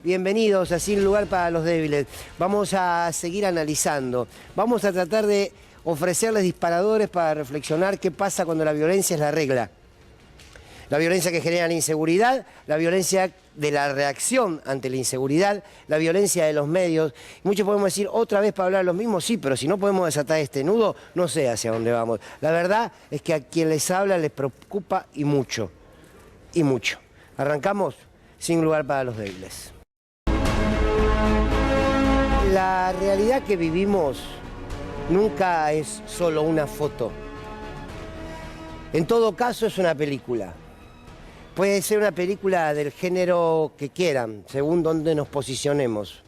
Bienvenidos a Sin Lugar para los Débiles. Vamos a seguir analizando. Vamos a tratar de ofrecerles disparadores para reflexionar qué pasa cuando la violencia es la regla. La violencia que genera la inseguridad, la violencia de la reacción ante la inseguridad, la violencia de los medios. Muchos podemos decir, otra vez para hablar lo mismo, sí, pero si no podemos desatar este nudo, no sé hacia dónde vamos. La verdad es que a quien les habla les preocupa y mucho. Y mucho. Arrancamos Sin Lugar para los Débiles. La realidad que vivimos nunca es solo una foto. En todo caso es una película. Puede ser una película del género que quieran, según dónde nos posicionemos.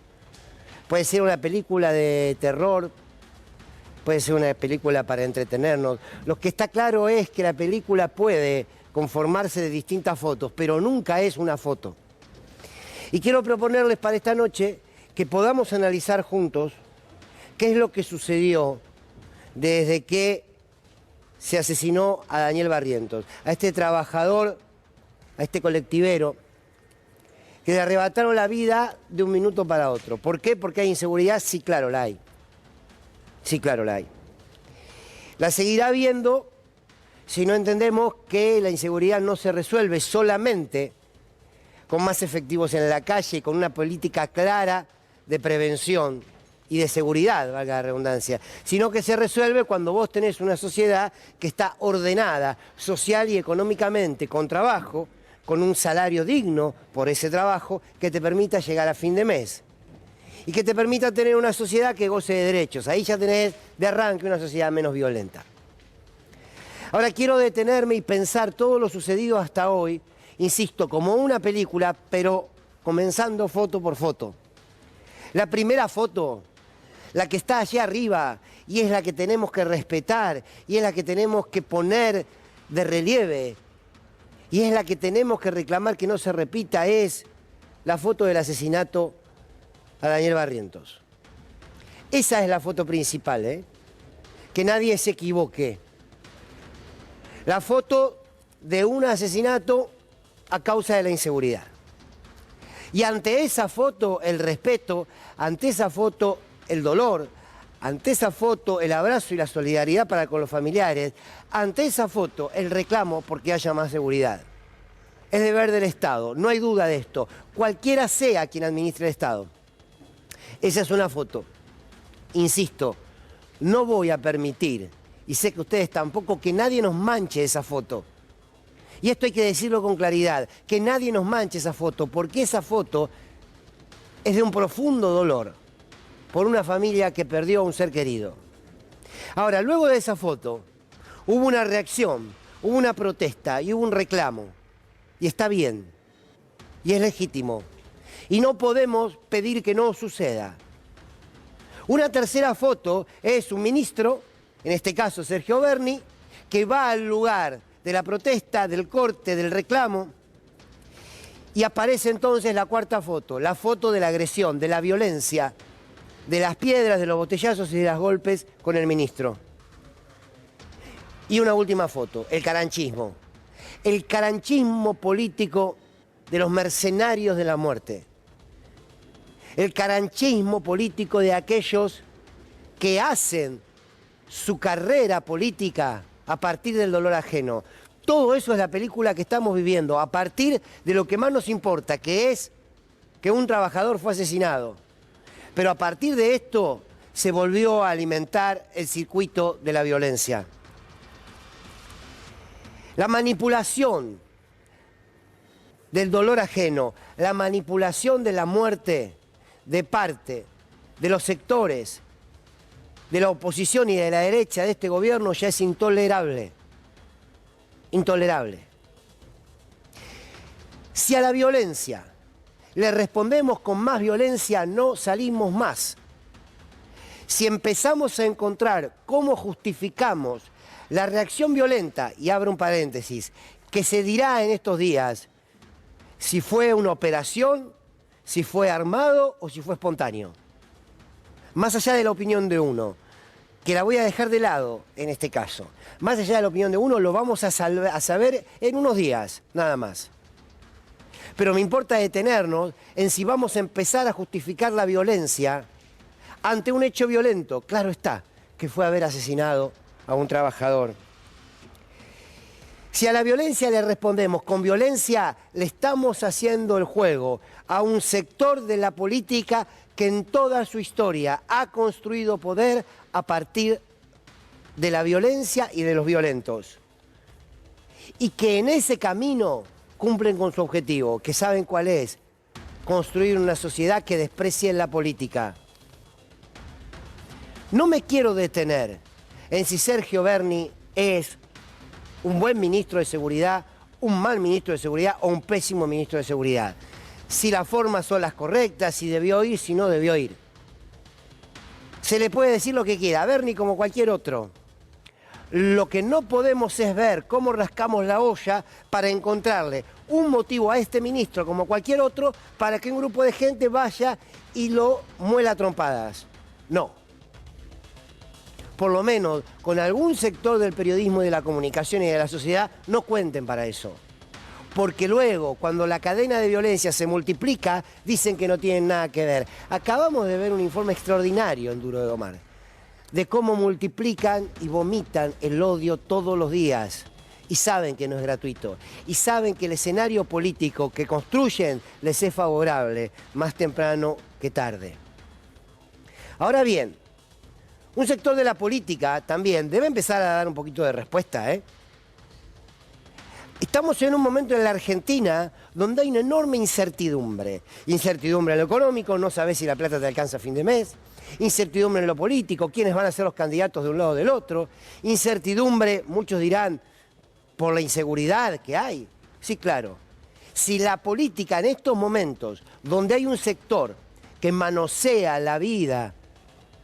Puede ser una película de terror, puede ser una película para entretenernos. Lo que está claro es que la película puede conformarse de distintas fotos, pero nunca es una foto. Y quiero proponerles para esta noche que podamos analizar juntos qué es lo que sucedió desde que se asesinó a Daniel Barrientos, a este trabajador, a este colectivero, que le arrebataron la vida de un minuto para otro. ¿Por qué? Porque hay inseguridad, sí, claro, la hay. Sí, claro, la hay. La seguirá habiendo si no entendemos que la inseguridad no se resuelve solamente con más efectivos en la calle, con una política clara de prevención y de seguridad, valga la redundancia, sino que se resuelve cuando vos tenés una sociedad que está ordenada social y económicamente, con trabajo, con un salario digno por ese trabajo que te permita llegar a fin de mes y que te permita tener una sociedad que goce de derechos. Ahí ya tenés de arranque una sociedad menos violenta. Ahora quiero detenerme y pensar todo lo sucedido hasta hoy, insisto, como una película, pero comenzando foto por foto. La primera foto, la que está allí arriba, y es la que tenemos que respetar, y es la que tenemos que poner de relieve, y es la que tenemos que reclamar que no se repita, es la foto del asesinato a Daniel Barrientos. Esa es la foto principal, ¿eh? Que nadie se equivoque. La foto de un asesinato a causa de la inseguridad. Y ante esa foto, el respeto, ante esa foto, el dolor, ante esa foto, el abrazo y la solidaridad para con los familiares, ante esa foto, el reclamo porque haya más seguridad. Es deber del Estado, no hay duda de esto, cualquiera sea quien administre el Estado. Esa es una foto. Insisto, no voy a permitir, y sé que ustedes tampoco, que nadie nos manche esa foto. Y esto hay que decirlo con claridad, que nadie nos manche esa foto, porque esa foto es de un profundo dolor por una familia que perdió a un ser querido. Ahora, luego de esa foto, hubo una reacción, hubo una protesta y hubo un reclamo. Y está bien, y es legítimo. Y no podemos pedir que no suceda. Una tercera foto es un ministro, en este caso Sergio Berni, que va al lugar de la protesta, del corte, del reclamo, y aparece entonces la cuarta foto, la foto de la agresión, de la violencia, de las piedras, de los botellazos y de los golpes con el ministro. Y una última foto, el caranchismo político de los mercenarios de la muerte, el caranchismo político de aquellos que hacen su carrera política a partir del dolor ajeno. Todo eso es la película que estamos viviendo, a partir de lo que más nos importa, que es que un trabajador fue asesinado. Pero a partir de esto se volvió a alimentar el circuito de la violencia. La manipulación del dolor ajeno, la manipulación de la muerte de parte de los sectores de la oposición y de la derecha de este gobierno ya es intolerable. Intolerable. Si a la violencia le respondemos con más violencia, no salimos más. Si empezamos a encontrar cómo justificamos la reacción violenta, y abro un paréntesis, que se dirá en estos días si fue una operación, si fue armado o si fue espontáneo. Más allá de la opinión de uno, que la voy a dejar de lado en este caso. Más allá de la opinión de uno, lo vamos a saber en unos días, nada más. Pero me importa detenernos en si vamos a empezar a justificar la violencia ante un hecho violento. Claro está, que fue haber asesinado a un trabajador. Si a la violencia le respondemos con violencia, le estamos haciendo el juego a un sector de la política que en toda su historia ha construido poder a partir de la violencia y de los violentos. Y que en ese camino cumplen con su objetivo, que saben cuál es: construir una sociedad que desprecie la política. No me quiero detener en si Sergio Berni es un buen ministro de Seguridad, un mal ministro de Seguridad o un pésimo ministro de Seguridad. Si las formas son las correctas, si debió ir, si no debió ir. Se le puede decir lo que quiera, a Berni como cualquier otro. Lo que no podemos es ver cómo rascamos la olla para encontrarle un motivo a este ministro, como cualquier otro, para que un grupo de gente vaya y lo muela a trompadas. No. Por lo menos con algún sector del periodismo y de la comunicación y de la sociedad, no cuenten para eso. Porque luego, cuando la cadena de violencia se multiplica, dicen que no tienen nada que ver. Acabamos de ver un informe extraordinario en Duro de Domar, de cómo multiplican y vomitan el odio todos los días. Y saben que no es gratuito. Y saben que el escenario político que construyen les es favorable, más temprano que tarde. Ahora bien, un sector de la política también debe empezar a dar un poquito de respuesta, ¿eh? Estamos en un momento en la Argentina donde hay una enorme incertidumbre. Incertidumbre en lo económico, no sabés si la plata te alcanza a fin de mes. Incertidumbre en lo político, quiénes van a ser los candidatos de un lado o del otro. Incertidumbre, muchos dirán, por la inseguridad que hay. Sí, claro. Si la política en estos momentos, donde hay un sector que manosea la vida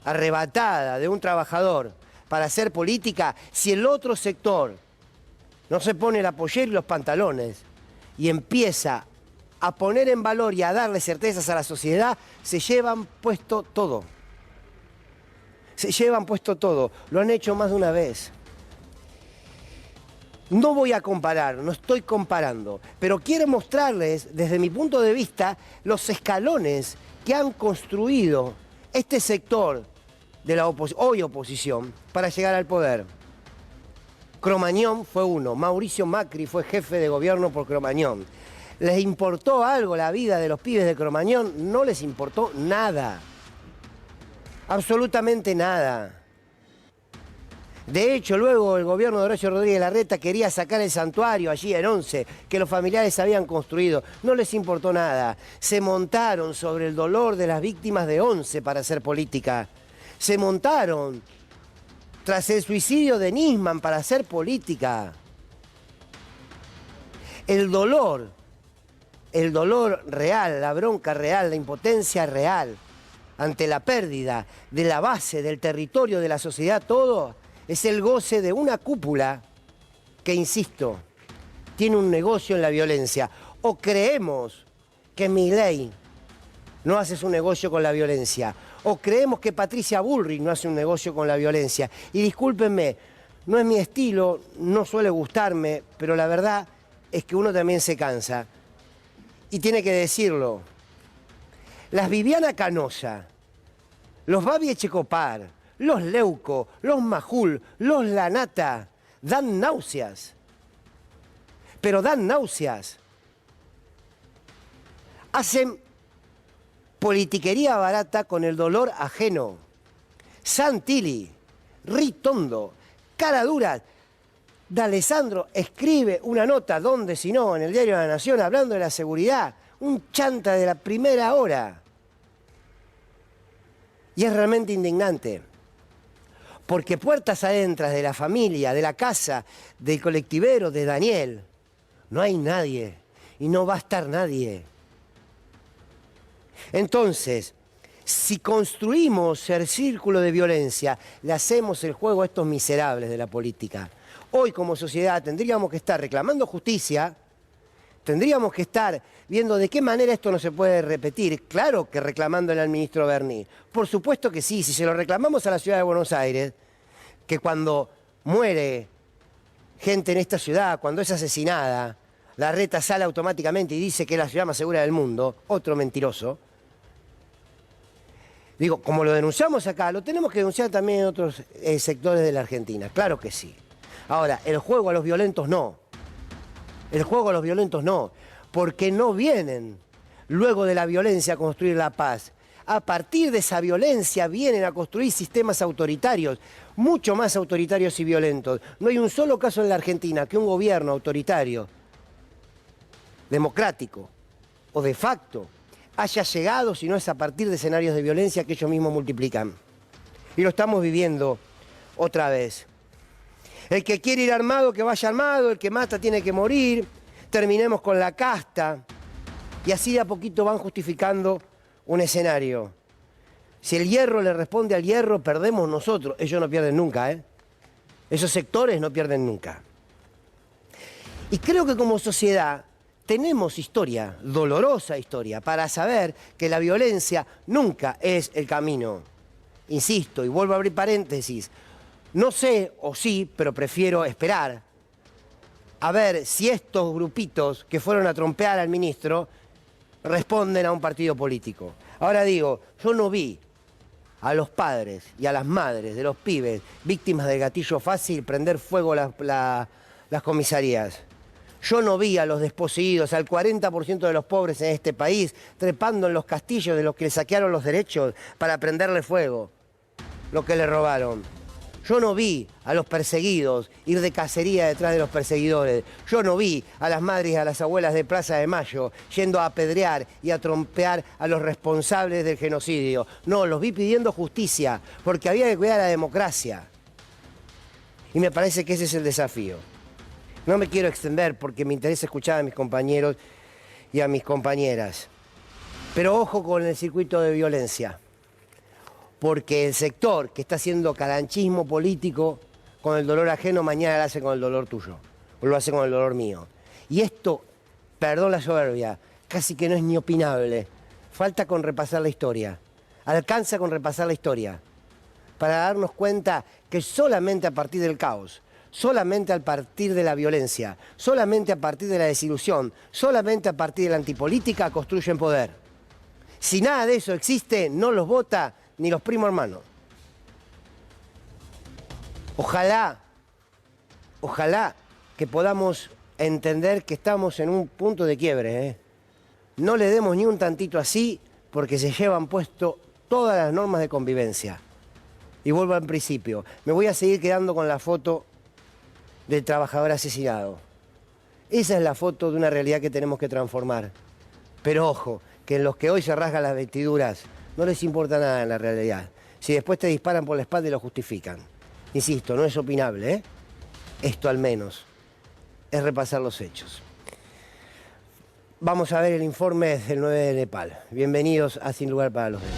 arrebatada de un trabajador para hacer política, si el otro sector no se pone la pollera y los pantalones y empieza a poner en valor y a darle certezas a la sociedad, se llevan puesto todo. Se llevan puesto todo. Lo han hecho más de una vez. No voy a comparar, no estoy comparando, pero quiero mostrarles, desde mi punto de vista, los escalones que han construido este sector de la hoy oposición para llegar al poder. Cromañón fue uno, Mauricio Macri fue jefe de gobierno por Cromañón. ¿Les importó algo la vida de los pibes de Cromañón? No les importó nada, absolutamente nada. De hecho, luego el gobierno de Horacio Rodríguez Larreta quería sacar el santuario allí en Once, que los familiares habían construido. No les importó nada. Se montaron sobre el dolor de las víctimas de Once para hacer política. Se montaron tras el suicidio de Nisman para hacer política. El dolor real, la bronca real, la impotencia real ante la pérdida de la base, del territorio, de la sociedad, todo, es el goce de una cúpula que, insisto, tiene un negocio en la violencia. O creemos que Milei no hace su negocio con la violencia, o creemos que Patricia Bullrich no hace un negocio con la violencia. Y discúlpenme, no es mi estilo, no suele gustarme, pero la verdad es que uno también se cansa. Y tiene que decirlo. Las Viviana Canosa, los Babi Echecopar, los Leuco, los Majul, los Lanata, dan náuseas. Pero dan náuseas. Hacen politiquería barata con el dolor ajeno. Santilli, Ritondo, Caradura. D'Alessandro escribe una nota, donde si no, en el Diario de la Nación, hablando de la seguridad. Un chanta de la primera hora. Y es realmente indignante. Porque puertas adentras de la familia, de la casa, del colectivero, de Daniel, no hay nadie y no va a estar nadie. Entonces, si construimos el círculo de violencia, le hacemos el juego a estos miserables de la política. Hoy como sociedad tendríamos que estar reclamando justicia, tendríamos que estar viendo de qué manera esto no se puede repetir. Claro que reclamándole al ministro Berni. Por supuesto que sí, si se lo reclamamos a la ciudad de Buenos Aires, que cuando muere gente en esta ciudad, cuando es asesinada, Larreta sale automáticamente y dice que es la ciudad más segura del mundo, otro mentiroso. Digo, como lo denunciamos acá, lo tenemos que denunciar también en otros sectores de la Argentina, claro que sí. Ahora, el juego a los violentos no. El juego a los violentos no, porque no vienen luego de la violencia a construir la paz. A partir de esa violencia vienen a construir sistemas autoritarios, mucho más autoritarios y violentos. No hay un solo caso en la Argentina que un gobierno autoritario, democrático o de facto, haya llegado, si no es a partir de escenarios de violencia que ellos mismos multiplican. Y lo estamos viviendo otra vez. El que quiere ir armado, que vaya armado, el que mata tiene que morir, terminemos con la casta. Y así de a poquito van justificando un escenario. Si el hierro le responde al hierro, perdemos nosotros. Ellos no pierden nunca, ¿eh? Esos sectores no pierden nunca. Y creo que como sociedad tenemos historia, dolorosa historia, para saber que la violencia nunca es el camino. Insisto, y vuelvo a abrir paréntesis, no sé o sí, pero prefiero esperar a ver si estos grupitos que fueron a trompear al ministro responden a un partido político. Ahora digo, yo no vi a los padres y a las madres de los pibes víctimas del gatillo fácil prender fuego las comisarías. Yo no vi a los desposeídos, al 40% de los pobres en este país, trepando en los castillos de los que le saquearon los derechos para prenderle fuego lo que le robaron. Yo no vi a los perseguidos ir de cacería detrás de los perseguidores. Yo no vi a las madres y a las abuelas de Plaza de Mayo yendo a apedrear y a trompear a los responsables del genocidio. No, los vi pidiendo justicia, porque había que cuidar la democracia. Y me parece que ese es el desafío. No me quiero extender porque me interesa escuchar a mis compañeros y a mis compañeras. Pero ojo con el circuito de violencia. Porque el sector que está haciendo calanchismo político con el dolor ajeno, mañana lo hace con el dolor tuyo, o lo hace con el dolor mío. Y esto, perdón la soberbia, casi que no es ni opinable. Falta con repasar la historia. Alcanza con repasar la historia. Para darnos cuenta que solamente a partir del caos, solamente a partir de la violencia, solamente a partir de la desilusión, solamente a partir de la antipolítica construyen poder. Si nada de eso existe, no los vota ni los primos hermanos. Ojalá que podamos entender que estamos en un punto de quiebre, ¿eh? No le demos ni un tantito así, porque se llevan puesto todas las normas de convivencia. Y vuelvo al principio. Me voy a seguir quedando con la foto del trabajador asesinado. Esa es la foto de una realidad que tenemos que transformar. Pero ojo, que en los que hoy se rasgan las vestiduras no les importa nada en la realidad. Si después te disparan por la espalda y lo justifican. Insisto, no es opinable, ¿eh? Esto al menos es repasar los hechos. Vamos a ver el informe del 9 de Nepal. Bienvenidos a Sin Lugar para los Demás.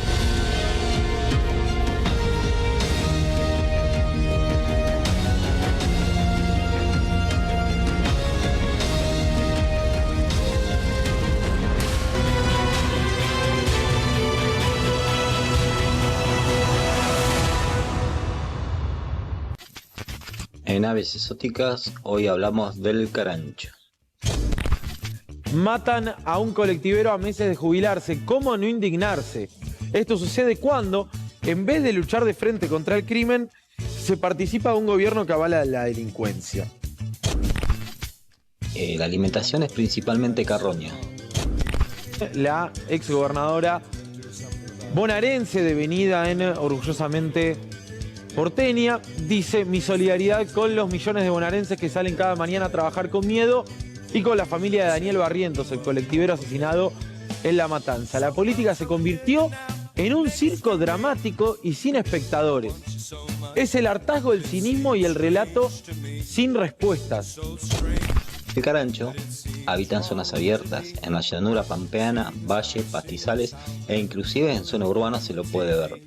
En Aves Exóticas, hoy hablamos del carancho. Matan a un colectivero a meses de jubilarse. ¿Cómo no indignarse? Esto sucede cuando, en vez de luchar de frente contra el crimen, se participa de un gobierno que avala la delincuencia. La alimentación es principalmente carroña. La exgobernadora bonaerense, devenida en orgullosamente porteña, dice: mi solidaridad con los millones de bonaerenses que salen cada mañana a trabajar con miedo y con la familia de Daniel Barrientos, el colectivero asesinado en La Matanza. La política se convirtió en un circo dramático y sin espectadores. Es el hartazgo, el cinismo y el relato sin respuestas. El carancho habita en zonas abiertas, en la llanura pampeana, valle, pastizales e inclusive en zona urbana se lo puede ver.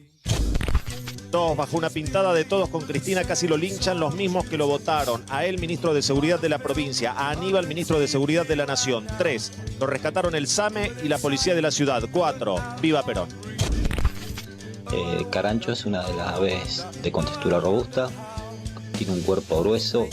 2. Bajo una pintada de Todos con Cristina casi lo linchan los mismos que lo votaron. A él, ministro de Seguridad de la provincia. A Aníbal, ministro de Seguridad de la Nación. 3. Lo rescataron el SAME y la policía de la ciudad. 4. Viva Perón. El carancho es una de las aves de contextura robusta. Tiene un cuerpo grueso.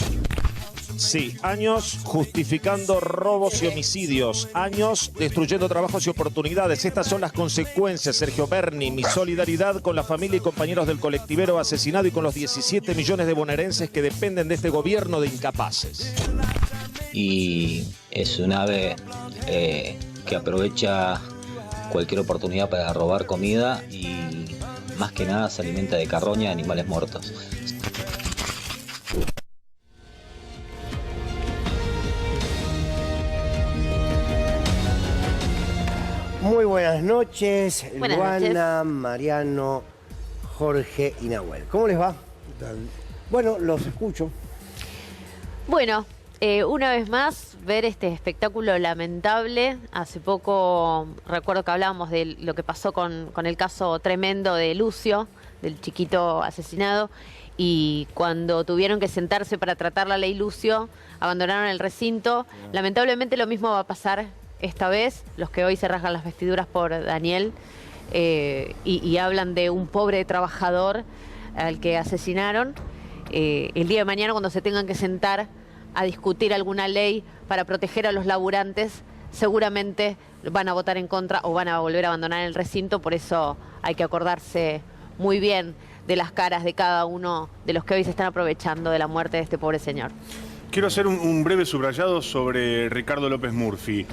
Sí, años justificando robos y homicidios, años destruyendo trabajos y oportunidades. Estas son las consecuencias, Sergio Berni. Mi solidaridad con la familia y compañeros del colectivero asesinado y con los 17 millones de bonaerenses que dependen de este gobierno de incapaces. Y es un ave que aprovecha cualquier oportunidad para robar comida y más que nada se alimenta de carroña de animales muertos. Muy buenas noches, Buenas Luana, noches. Mariano, Jorge y Nahuel. ¿Cómo les va? ¿Qué tal? Bueno, los escucho. Bueno, una vez más, ver este espectáculo lamentable. Hace poco recuerdo que hablábamos de lo que pasó con el caso tremendo de Lucio, del chiquito asesinado, y cuando tuvieron que sentarse para tratar la ley Lucio, abandonaron el recinto. Lamentablemente lo mismo va a pasar esta vez, los que hoy se rasgan las vestiduras por Daniel y hablan de un pobre trabajador al que asesinaron. El día de mañana, cuando se tengan que sentar a discutir alguna ley para proteger a los laburantes, seguramente van a votar en contra o van a volver a abandonar el recinto. Por eso hay que acordarse muy bien de las caras de cada uno de los que hoy se están aprovechando de la muerte de este pobre señor. Quiero hacer un breve subrayado sobre Ricardo López Murphy,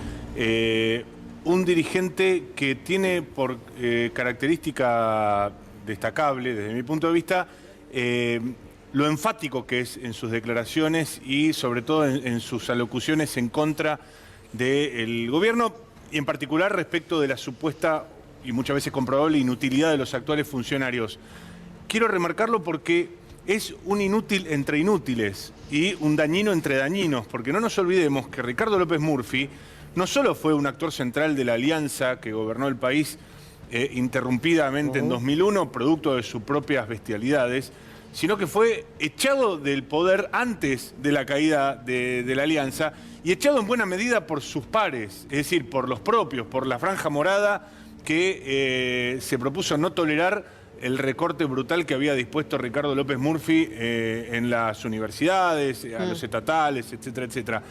un dirigente que tiene por característica destacable, desde mi punto de vista, lo enfático que es en sus declaraciones y sobre todo en sus alocuciones en contra del gobierno y en particular respecto de la supuesta y muchas veces comprobable inutilidad de los actuales funcionarios. Quiero remarcarlo porque es un inútil entre inútiles y un dañino entre dañinos, porque no nos olvidemos que Ricardo López Murphy no solo fue un actor central de la alianza que gobernó el país interrumpidamente en 2001, producto de sus propias bestialidades, sino que fue echado del poder antes de la caída de la alianza y echado en buena medida por sus pares, es decir, por los propios, por la franja morada que se propuso no tolerar el recorte brutal que había dispuesto Ricardo López Murphy en las universidades, a los estatales, etcétera, etcétera.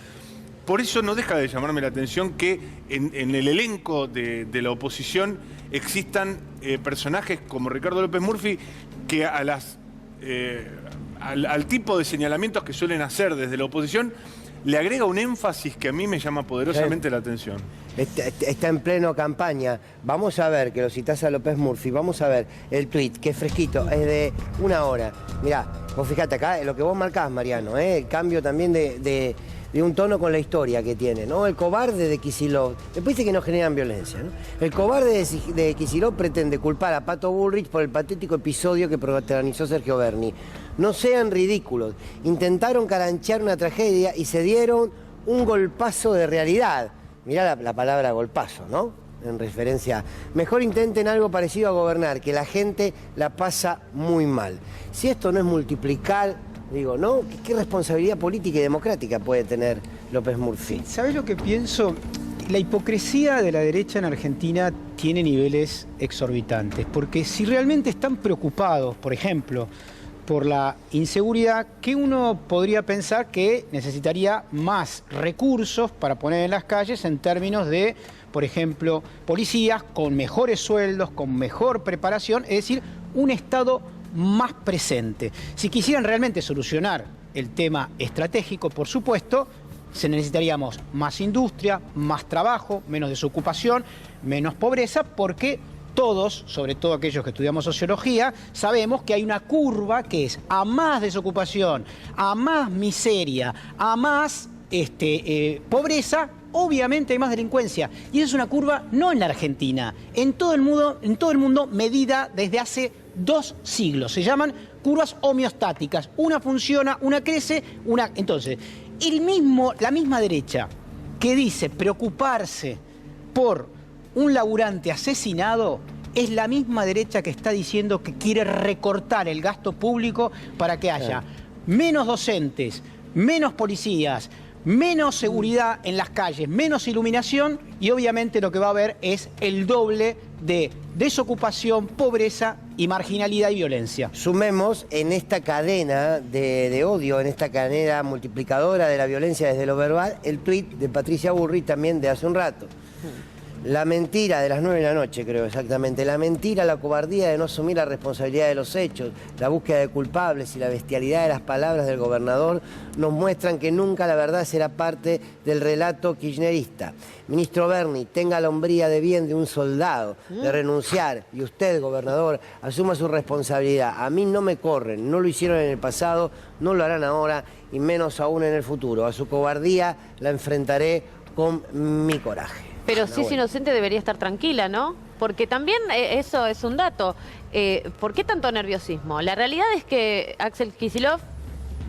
Por eso no deja de llamarme la atención que en el elenco de la oposición existan personajes como Ricardo López Murphy que al tipo de señalamientos que suelen hacer desde la oposición le agrega un énfasis que a mí me llama poderosamente la atención. Está en pleno campaña. Vamos a ver, que lo citás a López Murphy, vamos a ver el tuit, que es fresquito, es de 1 hora. Mirá, vos fijate acá, lo que vos marcás, Mariano, el cambio también de un tono con la historia que tiene, ¿no? El cobarde de Kicillof, después dice que no generan violencia, ¿no? El cobarde de Kicillof pretende culpar a Pato Bullrich por el patético episodio que protagonizó Sergio Berni. No sean ridículos, intentaron caranchear una tragedia y se dieron un golpazo de realidad. Mirá la palabra golpazo, ¿no? En referencia. Mejor intenten algo parecido a gobernar, que la gente la pasa muy mal. Si esto no es multiplicar, digo, ¿no? ¿Qué responsabilidad política y democrática puede tener López Murphy? ¿Sabés lo que pienso? La hipocresía de la derecha en Argentina tiene niveles exorbitantes, porque si realmente están preocupados, por ejemplo, por la inseguridad, que uno podría pensar que necesitaría más recursos para poner en las calles en términos de, por ejemplo, policías con mejores sueldos, con mejor preparación, es decir, un Estado más presente. Si quisieran realmente solucionar el tema estratégico, por supuesto, se necesitaríamos más industria, más trabajo, menos desocupación, menos pobreza, porque todos, sobre todo aquellos que estudiamos sociología, sabemos que hay una curva que es a más desocupación, a más miseria, a más pobreza, obviamente hay más delincuencia. Y esa es una curva no en la Argentina, en todo el mundo medida desde hace 2 siglos. Se llaman curvas homeostáticas. Una funciona, una crece, una... Entonces, la misma derecha que dice preocuparse por un laburante asesinado es la misma derecha que está diciendo que quiere recortar el gasto público para que haya menos docentes, menos policías, menos seguridad en las calles, menos iluminación y obviamente lo que va a haber es el doble de desocupación, pobreza y marginalidad y violencia. Sumemos en esta cadena de odio, en esta cadena multiplicadora de la violencia desde lo verbal, el tuit de Patricia Burri también de hace un rato. La mentira de las 9 de la noche, creo exactamente. La mentira, la cobardía de no asumir la responsabilidad de los hechos, la búsqueda de culpables y la bestialidad de las palabras del gobernador nos muestran que nunca la verdad será parte del relato kirchnerista. Ministro Berni, tenga la hombría de bien de un soldado, de renunciar. Y usted, gobernador, asuma su responsabilidad. A mí no me corren, no lo hicieron en el pasado, no lo harán ahora y menos aún en el futuro. A su cobardía la enfrentaré con mi coraje. Pero si es inocente debería estar tranquila, ¿no? Porque también eso es un dato. ¿Por qué tanto nerviosismo? La realidad es que Axel Kicillof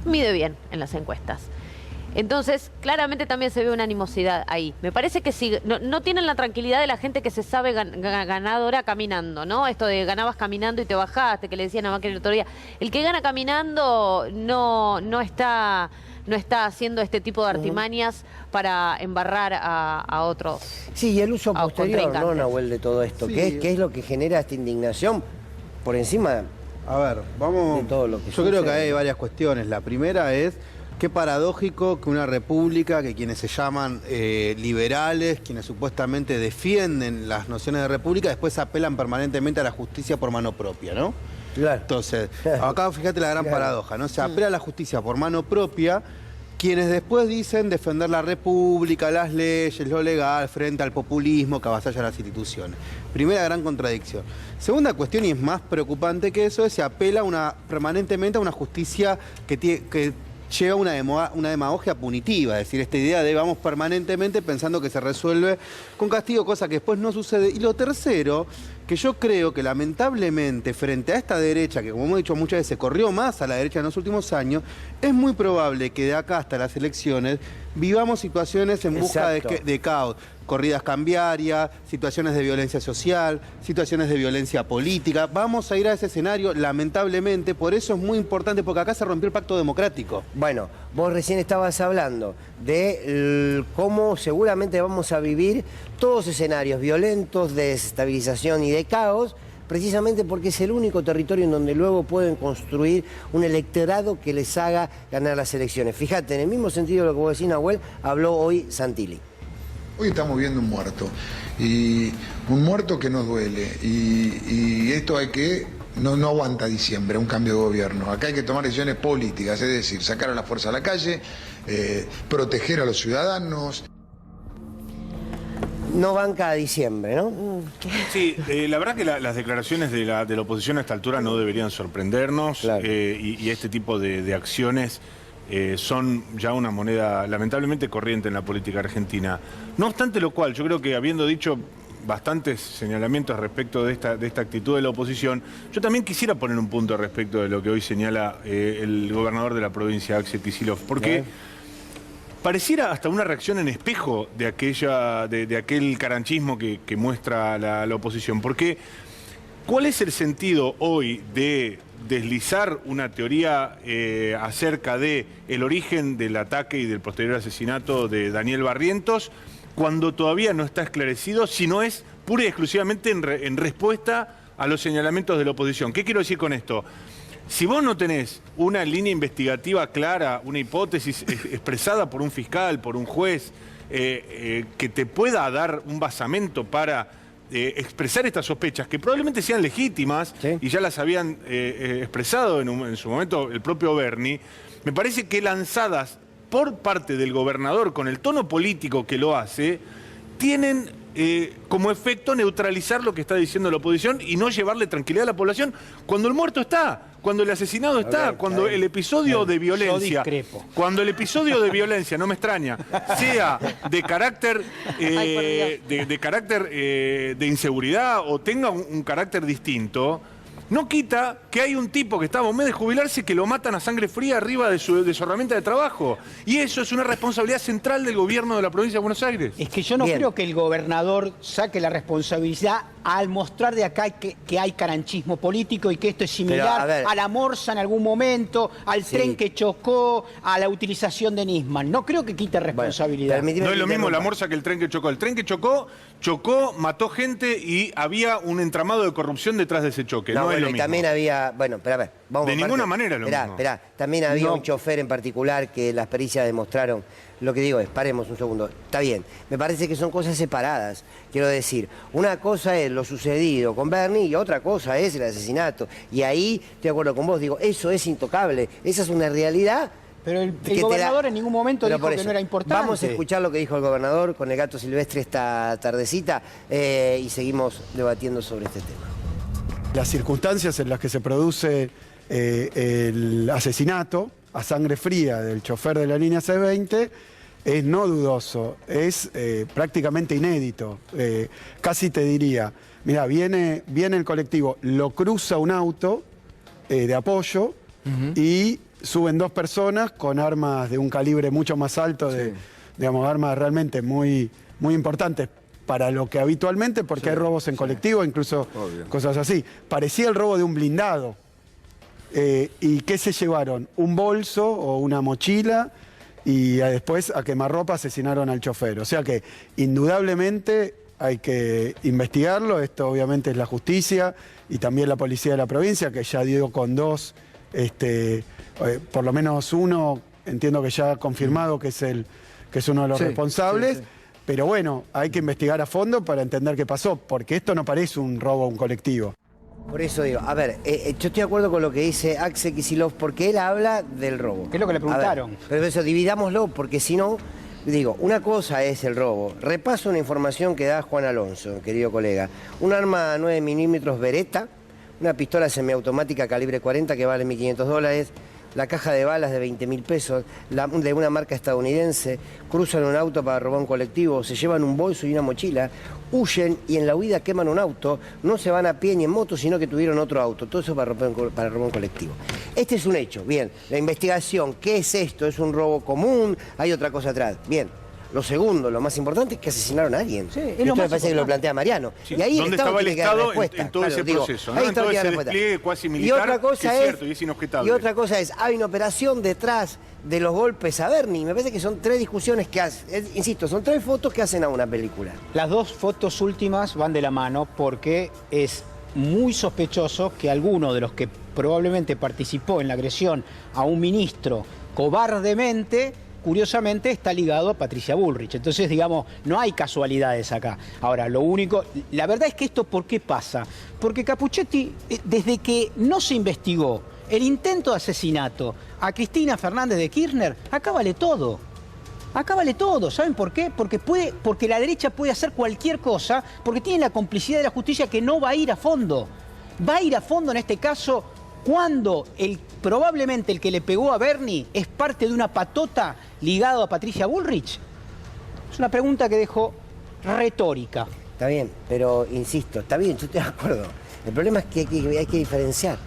mide bien en las encuestas. Entonces, claramente también se ve una animosidad ahí. Me parece que si no tienen la tranquilidad de la gente que se sabe ganadora caminando, ¿no? Esto de ganabas caminando y te bajaste, que le decían a Macri el otro día. El que gana caminando no está haciendo este tipo de artimañas para embarrar a otros. Sí, y el uso posterior, ¿no, Nahuel, de todo esto? Sí. ¿Qué es lo que genera esta indignación por encima A ver, vamos. de todo lo que Yo creo que sucede? hay varias cuestiones. La primera es qué paradójico que una república, que quienes se llaman liberales, quienes supuestamente defienden las nociones de república, después apelan permanentemente a la justicia por mano propia, ¿no? Claro. Entonces, acá fíjate la gran paradoja, ¿no? Se apela a la justicia por mano propia, quienes después dicen defender la república, las leyes, lo legal, frente al populismo que avasalla las instituciones. Primera gran contradicción. Segunda cuestión, y es más preocupante que eso, es se apela permanentemente a una justicia que lleva una demagogia punitiva, es decir, esta idea de vamos permanentemente pensando que se resuelve con castigo, cosa que después no sucede. Y lo tercero, que yo creo que lamentablemente frente a esta derecha, que como hemos dicho muchas veces, corrió más a la derecha en los últimos años, es muy probable que de acá hasta las elecciones vivamos situaciones en busca de caos. Corridas cambiarias, situaciones de violencia social, situaciones de violencia política. Vamos a ir a ese escenario, lamentablemente, por eso es muy importante, porque acá se rompió el pacto democrático. Bueno, vos recién estabas hablando de cómo seguramente vamos a vivir todos escenarios violentos, de desestabilización y de caos, precisamente porque es el único territorio en donde luego pueden construir un electorado que les haga ganar las elecciones. Fíjate, en el mismo sentido de lo que vos decís, Nahuel, habló hoy Santilli. Hoy estamos viendo un muerto, y un muerto que nos duele, y esto hay que, no aguanta diciembre, un cambio de gobierno. Acá hay que tomar decisiones políticas, es decir, sacar a la fuerza a la calle, proteger a los ciudadanos. No banca a diciembre, ¿no? Sí, la verdad que las declaraciones de la oposición a esta altura no deberían sorprendernos, Claro. y este tipo de acciones son ya una moneda lamentablemente corriente en la política argentina. No obstante lo cual, yo creo que habiendo dicho bastantes señalamientos respecto de esta actitud de la oposición, yo también quisiera poner un punto respecto de lo que hoy señala el gobernador de la provincia, Axel Kicillof, porque pareciera hasta una reacción en espejo de aquel caranchismo que muestra la oposición. Porque, ¿cuál es el sentido hoy de deslizar una teoría acerca de el origen del ataque y del posterior asesinato de Daniel Barrientos cuando todavía no está esclarecido, si no es pura y exclusivamente en respuesta a los señalamientos de la oposición? ¿Qué quiero decir con esto? Si vos no tenés una línea investigativa clara, una hipótesis expresada por un fiscal, por un juez, que te pueda dar un basamento para expresar estas sospechas, que probablemente sean legítimas, Sí. y ya las habían expresado en su momento el propio Berni, me parece que lanzadas por parte del gobernador con el tono político que lo hace, tienen como efecto neutralizar lo que está diciendo la oposición y no llevarle tranquilidad a la población cuando el muerto está, cuando el asesinado está, cuando el episodio de violencia, cuando el episodio de violencia, no me extraña, sea de carácter de inseguridad o tenga un carácter distinto, no quita que hay un tipo que está a un mes de jubilarse que lo matan a sangre fría arriba de su herramienta de trabajo. Y eso es una responsabilidad central del gobierno de la provincia de Buenos Aires. Es que yo no Bien. creo que el gobernador saque la responsabilidad al mostrar de acá que hay caranchismo político y que esto es similar Pero, a la Morsa en algún momento, al tren que chocó, a la utilización de Nisman. No creo que quite responsabilidad. No es lo mismo la Morsa que el tren que chocó. El tren que chocó, mató gente y había un entramado de corrupción detrás de ese choque. No, es lo mismo. Y también había, bueno, pero a ver, vamos de por ninguna parte. manera lo mismo. Esperá, también había un chofer en particular que las pericias demostraron. Lo que digo es, paremos un segundo, está bien, me parece que son cosas separadas. Quiero decir, una cosa es lo sucedido con Bernie y otra cosa es el asesinato. Y ahí estoy de acuerdo con vos, digo, eso es intocable, esa es una realidad. Pero el gobernador en ningún momento dijo que no era importante. Vamos a escuchar lo que dijo el gobernador con el gato silvestre esta tardecita y seguimos debatiendo sobre este tema. Las circunstancias en las que se produce el asesinato a sangre fría del chofer de la línea C20 es no dudoso, es prácticamente inédito. Casi te diría, mira, viene el colectivo, lo cruza un auto de apoyo y suben dos personas con armas de un calibre mucho más alto, digamos, armas realmente muy, muy importantes para lo que habitualmente, porque hay robos en colectivo, incluso cosas así. Parecía el robo de un blindado. ¿Y qué se llevaron? Un bolso o una mochila y después a quemarropa asesinaron al chofer. O sea que indudablemente hay que investigarlo. Esto obviamente es la justicia y también la policía de la provincia, que ya dio con dos, por lo menos uno, entiendo que ya ha confirmado que es uno de los responsables. Pero bueno, hay que investigar a fondo para entender qué pasó, porque esto no parece un robo a un colectivo. Por eso digo, a ver, yo estoy de acuerdo con lo que dice Axel Kicillof, porque él habla del robo. ¿Qué es lo que le preguntaron? Pero eso, dividámoslo, porque si no, digo, una cosa es el robo. Repaso una información que da Juan Alonso, querido colega. Un arma 9 milímetros Beretta, una pistola semiautomática calibre 40 que vale $1.500, la caja de balas de 20.000 pesos, de una marca estadounidense, cruzan un auto para robar un colectivo, se llevan un bolso y una mochila, huyen y en la huida queman un auto, no se van a pie ni en moto, sino que tuvieron otro auto, todo eso para robar un colectivo. Este es un hecho, bien, la investigación, ¿qué es esto? ¿Es un robo común? ¿Hay otra cosa atrás? Bien. Lo segundo, lo más importante es que asesinaron a alguien. Sí, esto me parece que lo plantea Mariano. Sí, y ahí ¿dónde estaba el Estado en todo ese digo, proceso? ¿No? Ahí En todo ese respuesta. despliegue cuasi Y militar, otra cosa que es cierto y es inobjetable. Y otra cosa es, hay una operación detrás de los golpes a Bernie. Me parece que son tres discusiones que hacen, insisto, son tres fotos que hacen a una película. Las dos fotos últimas van de la mano porque es muy sospechoso que alguno de los que probablemente participó en la agresión a un ministro cobardemente, curiosamente está ligado a Patricia Bullrich. Entonces, digamos, no hay casualidades acá. Ahora, lo único... La verdad es que esto, ¿por qué pasa? Porque Capuchetti, desde que no se investigó el intento de asesinato a Cristina Fernández de Kirchner, acá vale todo. Acá vale todo. ¿Saben por qué? Porque la derecha puede hacer cualquier cosa, porque tiene la complicidad de la justicia que no va a ir a fondo. Va a ir a fondo en este caso cuando probablemente el que le pegó a Bernie es parte de una patota ligado a Patricia Bullrich. Es una pregunta que dejo retórica. Está bien, pero insisto, está bien, yo estoy de acuerdo. El problema es que hay que diferenciar.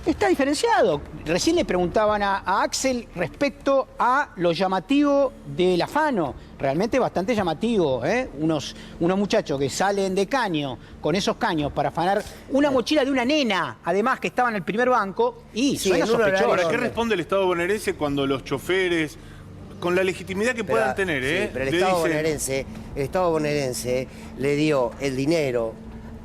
Está diferenciado. Recién le preguntaban a Axel respecto a lo llamativo del afano. Realmente bastante llamativo, ¿eh? Unos muchachos que salen de caño con esos caños para afanar una mochila de una nena, además que estaba en el primer banco, y Sí, suena en un sospechoso. Ahora, ¿qué responde el Estado bonaerense cuando los choferes, con la legitimidad que puedan tener, Sí, pero el le Estado bonaerense le dio el dinero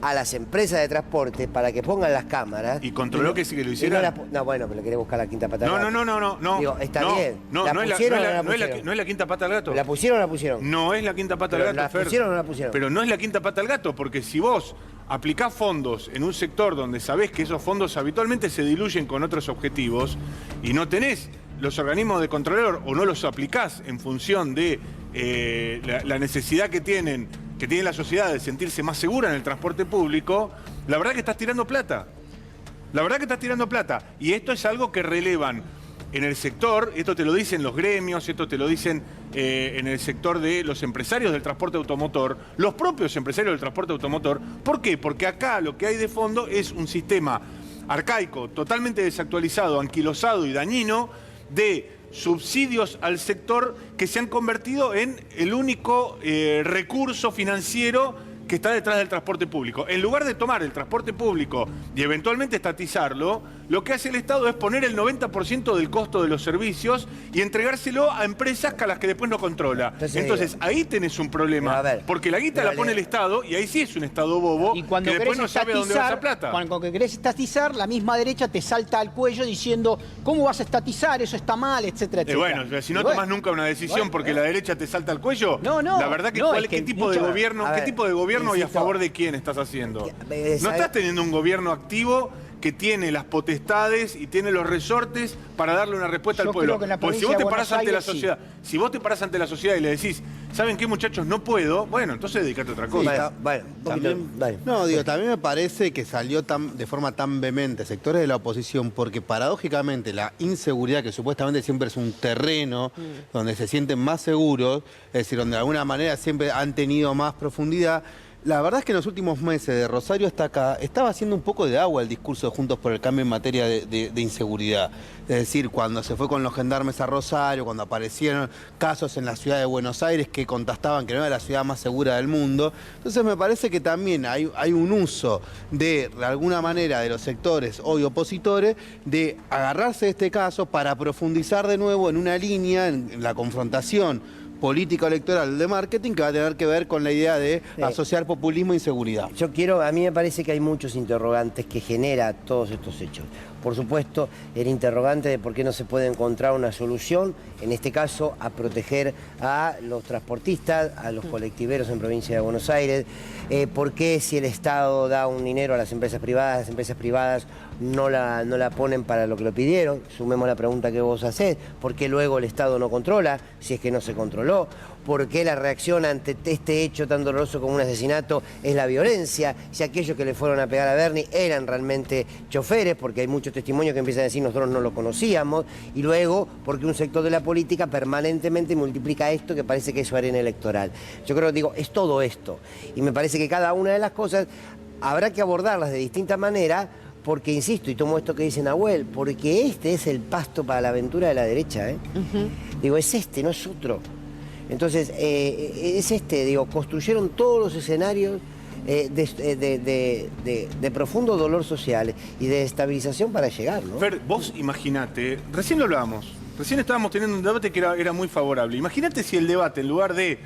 a las empresas de transporte para que pongan las cámaras. ¿Y controló que sí que lo hicieran? No, bueno, pero le querés buscar la quinta pata al gato. No. Digo, está bien. No, ¿La no pusieron o no la no es pusieron? la quinta pata al gato. ¿La pusieron o no la pusieron? No es la quinta pata al Pero gato, ¿la Fer. pusieron o no la pusieron? Pero no es la quinta pata al gato, porque si vos aplicás fondos en un sector donde sabés que esos fondos habitualmente se diluyen con otros objetivos y no tenés los organismos de control o no los aplicás en función de la necesidad que tiene la sociedad de sentirse más segura en el transporte público, la verdad que estás tirando plata. La verdad que estás tirando plata. Y esto es algo que relevan en el sector, esto te lo dicen los gremios, esto te lo dicen en el sector de los empresarios del transporte automotor, los propios empresarios del transporte automotor. ¿Por qué? Porque acá lo que hay de fondo es un sistema arcaico, totalmente desactualizado, anquilosado y dañino de subsidios al sector que se han convertido en el único recurso financiero que está detrás del transporte público. En lugar de tomar el transporte público y eventualmente estatizarlo, lo que hace el Estado es poner el 90% del costo de los servicios y entregárselo a empresas a las que después no controla. Entonces ahí tenés un problema, porque la guita la pone el Estado y ahí sí es un Estado bobo Y cuando que después no sabe a dónde va esa estatizar, plata. cuando querés estatizar, la misma derecha te salta al cuello diciendo ¿cómo vas a estatizar? Eso está mal, etcétera, etcétera. Bueno, si no tomás nunca una decisión porque la derecha te salta al cuello, la verdad que, ¿qué tipo de gobierno y a favor de quién estás haciendo? No estás teniendo un gobierno activo que tiene las potestades y tiene los resortes para darle una respuesta al pueblo. Porque si vos te parás ante la sociedad, si vos te parás ante la sociedad y le decís, ¿saben qué, muchachos? No puedo, bueno, entonces dedicate a otra cosa. También me parece que salió de forma tan vehemente sectores de la oposición, porque paradójicamente la inseguridad, que supuestamente siempre es un terreno donde se sienten más seguros, es decir, donde de alguna manera siempre han tenido más profundidad. La verdad es que en los últimos meses de Rosario hasta acá estaba haciendo un poco de agua el discurso de Juntos por el Cambio en materia de inseguridad. Es decir, cuando se fue con los gendarmes a Rosario, cuando aparecieron casos en la ciudad de Buenos Aires que contrastaban que no era la ciudad más segura del mundo. Entonces me parece que también hay un uso de alguna manera de los sectores hoy opositores de agarrarse de este caso para profundizar de nuevo en una línea, en la confrontación política electoral de marketing que va a tener que ver con la idea de asociar populismo e inseguridad. A mí me parece que hay muchos interrogantes que genera todos estos hechos. Por supuesto, el interrogante de por qué no se puede encontrar una solución, en este caso, a proteger a los transportistas, a los colectiveros en provincia de Buenos Aires, por qué si el Estado da un dinero a las empresas privadas no la ponen para lo que lo pidieron. Sumemos la pregunta que vos hacés, ¿por qué luego el Estado no controla, si es que no se controló? ¿Por qué la reacción ante este hecho tan doloroso como un asesinato es la violencia? Si aquellos que le fueron a pegar a Bernie eran realmente choferes, porque hay muchos testimonios que empiezan a decir nosotros no lo conocíamos, y luego porque un sector de la política permanentemente multiplica esto que parece que es su arena electoral. Yo creo, es todo esto. Y me parece que cada una de las cosas habrá que abordarlas de distinta manera, porque, insisto, y tomo esto que dice Nahuel, porque este es el pasto para la aventura de la derecha. Es no es otro. Entonces, construyeron todos los escenarios de profundo dolor social y de estabilización para llegar, ¿no? Fer, vos imaginate, recién lo hablábamos, recién estábamos teniendo un debate que era muy favorable. Imagínate si el debate, en lugar de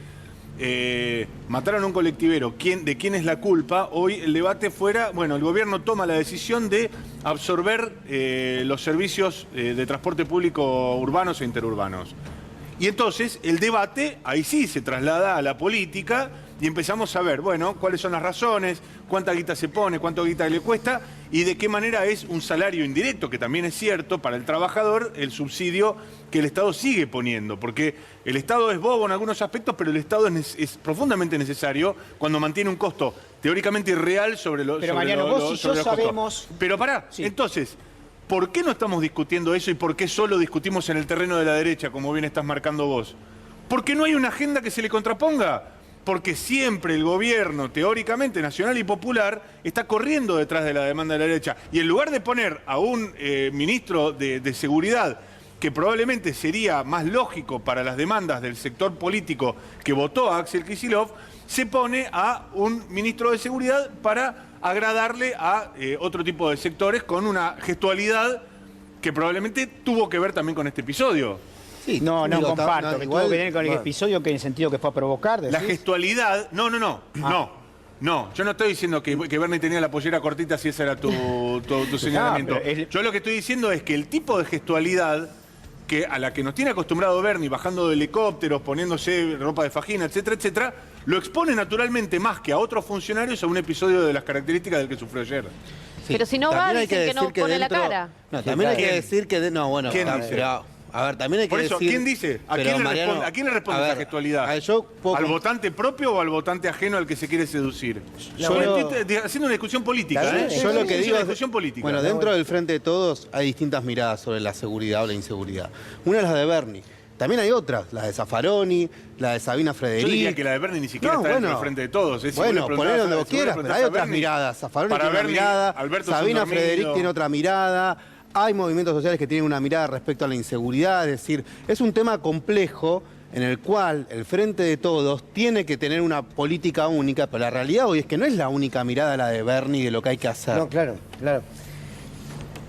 mataron a un colectivero, de quién es la culpa, hoy el debate fuera, bueno, el gobierno toma la decisión de absorber los servicios de transporte público urbanos e interurbanos. Y entonces el debate ahí sí se traslada a la política y empezamos a ver, bueno, cuáles son las razones, cuánta guita se pone, cuánto guita le cuesta y de qué manera es un salario indirecto, que también es cierto, para el trabajador, el subsidio que el Estado sigue poniendo. Porque el Estado es bobo en algunos aspectos, pero el Estado es profundamente necesario cuando mantiene un costo teóricamente irreal sobre los Pero Mariano, vos y yo sabemos... Pero pará, entonces... ¿Por qué no estamos discutiendo eso y por qué solo discutimos en el terreno de la derecha, como bien estás marcando vos? ¿Por qué no hay una agenda que se le contraponga? Porque siempre el gobierno, teóricamente nacional y popular, está corriendo detrás de la demanda de la derecha. Y en lugar de poner a un ministro de Seguridad, que probablemente sería más lógico para las demandas del sector político que votó a Axel Kicillof, se pone a un ministro de Seguridad para agradarle a otro tipo de sectores con una gestualidad que probablemente tuvo que ver también con este episodio. Sí, no comparto, que tuvo que ver con el episodio que en el sentido que fue a provocar. ¿decís? La gestualidad, no, yo no estoy diciendo que Bernie tenía la pollera cortita si ese era tu señalamiento. Yo lo que estoy diciendo es que el tipo de gestualidad a la que nos tiene acostumbrado Bernie, bajando de helicópteros, poniéndose ropa de fajina, etcétera, etcétera, lo expone naturalmente más que a otros funcionarios a un episodio de las características del que sufrió ayer. Sí. Pero si no va, dicen que no pone la cara. No, también hay que decir que... ¿Quién dice? A ver, también hay que decir... Por eso, ¿quién dice? ¿A quién le responde esa gestualidad? ¿Al votante propio o al votante ajeno al que se quiere seducir? Estoy haciendo una discusión política, Yo lo que digo es... discusión política. Bueno, dentro del Frente de Todos hay distintas miradas sobre la seguridad o la inseguridad. Una es la de Bernie. También hay otras, la de Zaffaroni, la de Sabina Frederick. Yo diría que la de Bernie ni siquiera está dentro del Frente de Todos. Bueno, poner donde vos quieras, pero hay otras miradas. Zaffaroni tiene una mirada, Sabina Frederick tiene otra mirada. Hay movimientos sociales que tienen una mirada respecto a la inseguridad. Es decir, es un tema complejo en el cual el Frente de Todos tiene que tener una política única, pero la realidad hoy es que no es la única mirada la de Bernie de lo que hay que hacer. No, claro, claro.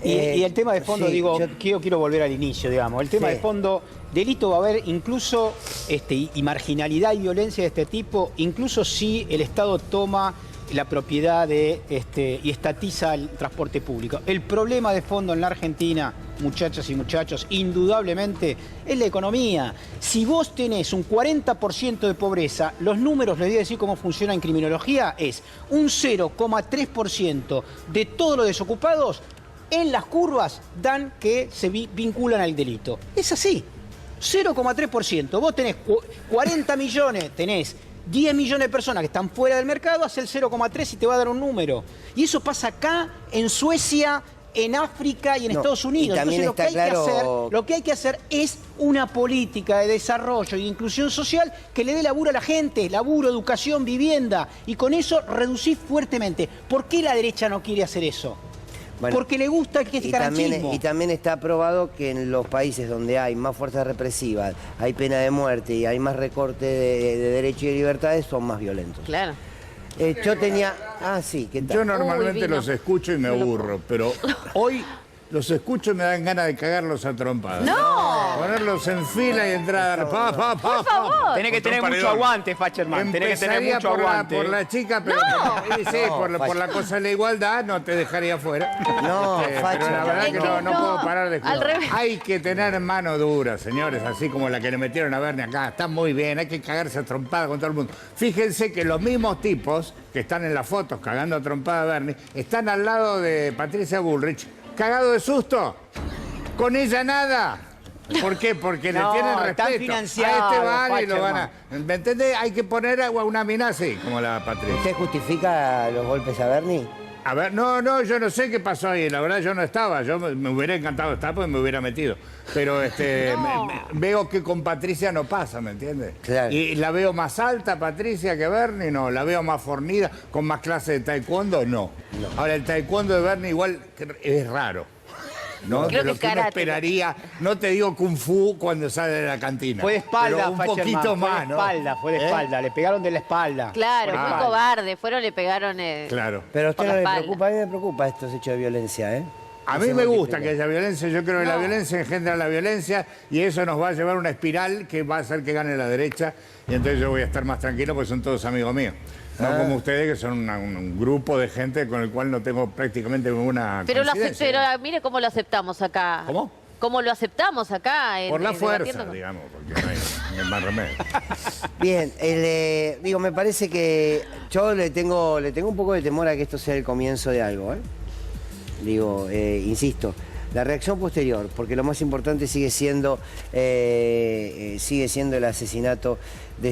Y el tema de fondo, sí, digo, yo- quiero volver al inicio, digamos. El tema Sí. de fondo, delito va a haber incluso y marginalidad y violencia de este tipo, incluso si el Estado toma la propiedad de y estatiza el transporte público. El problema de fondo en la Argentina, muchachas y muchachos, indudablemente es la economía. Si vos tenés un 40% de pobreza, los números, les voy a decir cómo funciona en criminología, es un 0,3% de todos los desocupados en las curvas dan que se vinculan al delito. Es así, 0,3%. Vos tenés 40 millones, tenés 10 millones de personas que están fuera del mercado, hace el 0,3 y te va a dar un número. Y eso pasa acá, en Suecia, en África y en No, Estados Unidos. y también Entonces, está claro- lo que hay que hacer es una política de desarrollo y de inclusión social que le dé laburo a la gente, laburo, educación, vivienda, y con eso reducir fuertemente. ¿Por qué la derecha no quiere hacer eso? Bueno, Porque le gusta que este caranchismo. y también está probado que en los países donde hay más fuerzas represivas, hay pena de muerte y hay más recorte de derechos y de libertades, son más violentos. Claro. Yo tenía... Ah, sí, ¿qué tal? Yo normalmente vino. los escucho y me aburro, pero hoy los escucho y me dan ganas de cagarlos a trompadas. ¡No! Ponerlos en fila y entrar. Por favor. Tenés que tener mucho aguante, Facherman. Tenés que tener Empezaría mucho por aguante. por la chica, pero por la cosa de la igualdad no te dejaría fuera. No, pero Facho. la verdad Es que que no no, puedo parar de al escuchar. revés. Hay que tener mano dura, señores, así como la que le metieron a Bernie acá. Está muy bien, hay que cagarse a trompada con todo el mundo. Fíjense que los mismos tipos que están en las fotos cagando a trompada a Bernie están al lado de Patricia Bullrich, cagado de susto. Con ella nada. ¿Por qué? Porque No, le tienen están respeto. financiados, A este van y lo van a... Facherman. ¿Me entendés? Hay que poner a una mina así, como la Patricia. ¿Usted justifica los golpes a Bernie? A ver, no, yo no sé qué pasó ahí, la verdad yo no estaba, yo me hubiera encantado estar porque me hubiera metido. Pero veo que con Patricia no pasa, ¿me entiendes? Claro. Y la veo más alta, Patricia, que Bernie, no. La veo más fornida, con más clase de taekwondo, no. Ahora, el taekwondo de Bernie igual es raro. ¿No? Creo De lo que que uno karate. esperaría, no te digo kung fu cuando sale de la cantina. Fue de espalda, pero un Facherman, poquito fue más, de ¿no? espalda, fue de ¿Eh? espalda. Le pegaron de la espalda. Claro, Ah. muy cobarde. Fueron, le pegaron. Claro. Pero a usted Por no la le espalda. preocupa, a mí me preocupa estos hechos de violencia, ¿eh? A Que mí se me gusta multipliquen. que haya violencia, yo creo que la violencia engendra la violencia y eso nos va a llevar a una espiral que va a hacer que gane la derecha y entonces yo voy a estar más tranquilo porque son todos amigos míos. No como ustedes que son un grupo de gente con el cual no tengo prácticamente ninguna Pero, coincidencia. pero mire cómo lo aceptamos acá. ¿Cómo? ¿Cómo lo aceptamos acá? Por la fuerza, debatiendo? digamos, porque no hay más remedio. Bien, digo, me parece que yo le tengo un poco de temor a que esto sea el comienzo de algo, ¿eh? Digo, insisto, la reacción posterior, porque lo más importante sigue siendo el asesinato de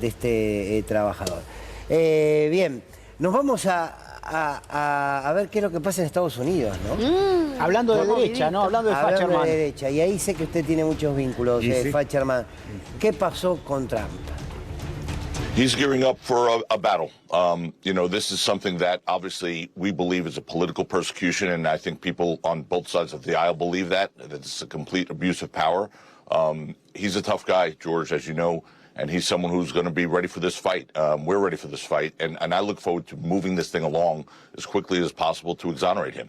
este trabajador. Bien, nos vamos a ver qué es lo que pasa en Estados Unidos, ¿no? Hablando de derecha, ¿no? Hablando de Hablando Facherman. de derecha, y ahí sé que usted tiene muchos vínculos, Y sí. Facherman. ¿Qué pasó con Trump? He's gearing up for a battle. This is something that obviously we believe is a political persecution, and I think people on both sides of the aisle believe that it's a complete abuse of power. He's a tough guy, George, as you know, and he's someone who's going to be ready for this fight. We're ready for this fight, and I look forward to moving this thing along as quickly as possible to exonerate him.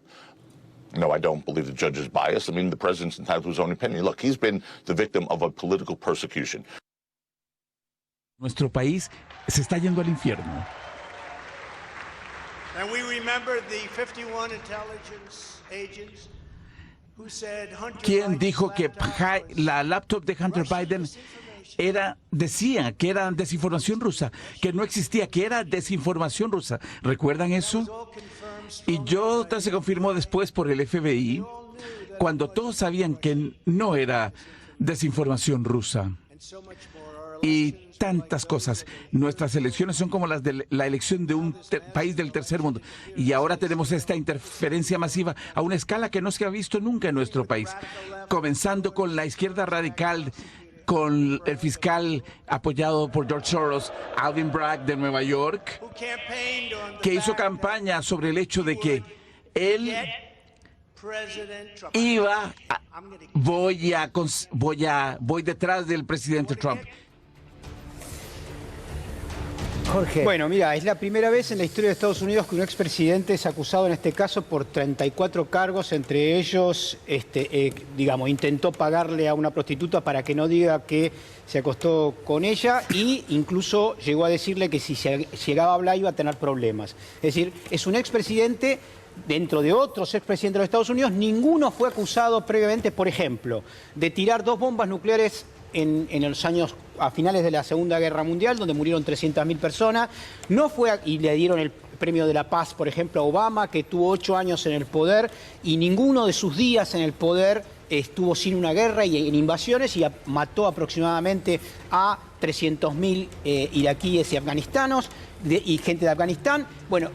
No, I don't believe the judge is biased. I mean, the president's entitled to his own opinion. Look, he's been the victim of a political persecution. Nuestro país se está yendo al infierno. And we remember the 51 intelligence agents who said Hunter ¿Quién Biden's dijo que laptop was la laptop de Hunter Biden decía que era desinformación rusa, que no existía, que era desinformación rusa? ¿Recuerdan eso? Y se confirmó después por el FBI, cuando todos sabían que no era desinformación rusa. Y tantas cosas. Nuestras elecciones son como las de la elección de un país del tercer mundo. Y ahora tenemos esta interferencia masiva a una escala que no se ha visto nunca en nuestro país. Comenzando con la izquierda radical, con el fiscal apoyado por George Soros, Alvin Bragg de Nueva York, que hizo campaña sobre el hecho de que él voy detrás del presidente Trump. Jorge. Bueno, mira, es la primera vez en la historia de Estados Unidos que un expresidente es acusado en este caso por 34 cargos, entre ellos, digamos, intentó pagarle a una prostituta para que no diga que se acostó con ella e incluso llegó a decirle que si se llegaba a hablar iba a tener problemas. Es decir, es un expresidente. Dentro de otros expresidentes de los Estados Unidos, ninguno fue acusado previamente, por ejemplo, de tirar 2 bombas nucleares en los años a finales de la Segunda Guerra Mundial, donde murieron 300.000 personas. No fue, y le dieron el Premio de la Paz, por ejemplo, a Obama, que tuvo 8 años en el poder, y ninguno de sus días en el poder estuvo sin una guerra y en invasiones, y mató aproximadamente a 300.000 iraquíes y afganistanos y gente de Afganistán. Bueno,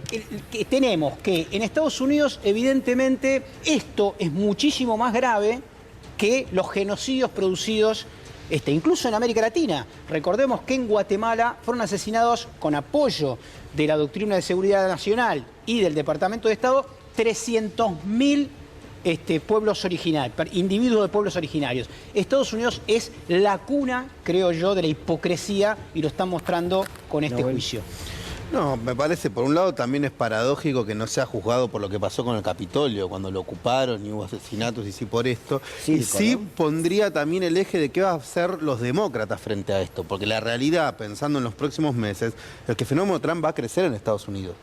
tenemos que en Estados Unidos, evidentemente, esto es muchísimo más grave que los genocidios producidos incluso en América Latina. Recordemos que en Guatemala fueron asesinados con apoyo de la Doctrina de Seguridad Nacional y del Departamento de Estado 300.000 pueblos originarios, individuos de pueblos originarios. Estados Unidos es la cuna, creo yo, de la hipocresía y lo están mostrando con este juicio. No, me parece, por un lado también es paradójico que no sea juzgado por lo que pasó con el Capitolio, cuando lo ocuparon y hubo asesinatos y sí por esto. Y sí pondría también el eje de qué van a hacer los demócratas frente a esto, porque la realidad, pensando en los próximos meses, es que el fenómeno Trump va a crecer en Estados Unidos.